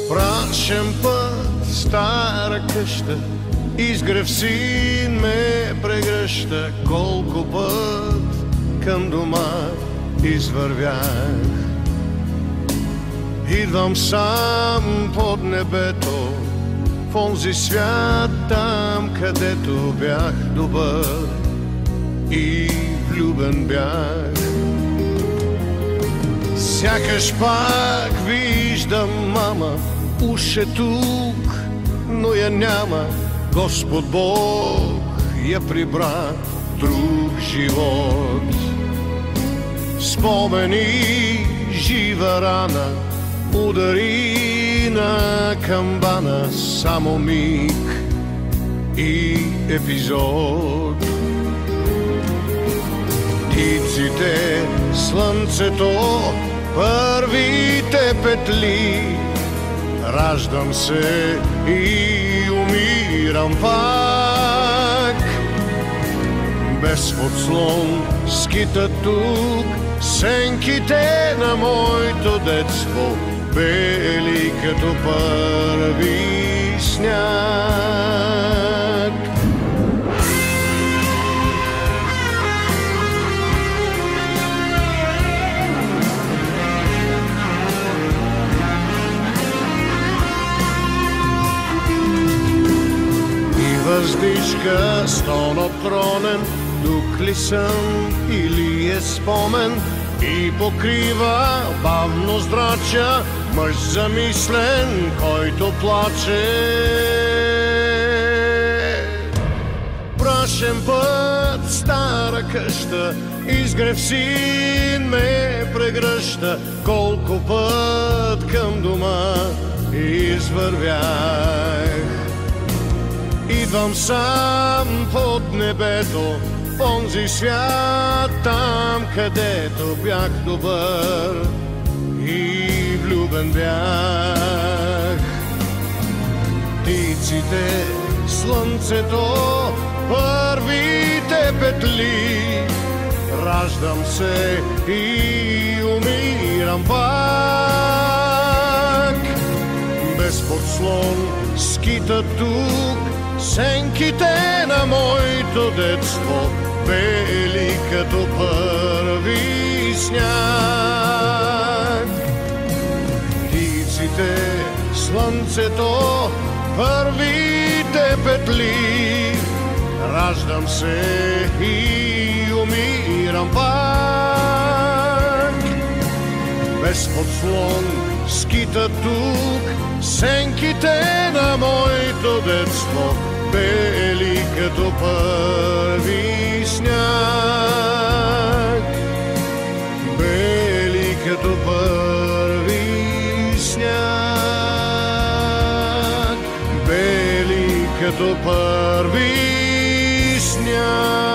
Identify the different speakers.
Speaker 1: Прашен път, стара къща, изгрев син ме прегръща. Колко път към дома извървях. Идвам сам под небето, в онзи свят там, където бях добър и влюбен бях. Сякаш пак виждам мама, уж е тук, но я няма. Господ Бог я прибра в друг живот. Спомени, жива рана, удари на камбана. Само миг и епизод. Птиците, слънцето, първите петли. Раждам се и умирам пак. Без подслон скитат тук сенките на моето детство, бели като първи сняг. Въздишка стон отронен, дух ли съм или е спомен, и покрива бавно здрача мъж замислен, който плаче. Прашен път, стара къща, изгрев син ме прегръща. Колко път към дома извървях. Идвам сам под небето, в онзи свят там, където бях добър и влюбен бях. Птиците, слънцето, първите петли. Раждам се и умирам пак. Без подслон скитат тук сенките на моето детство, бели като първи сняг. Птиците, слънцето, първите петли. Раждам се и умирам пак. Без подслон скитат тук сенките на моето детство, бели като първи сняг. Бели като първи сняг. Бели като първи сняг.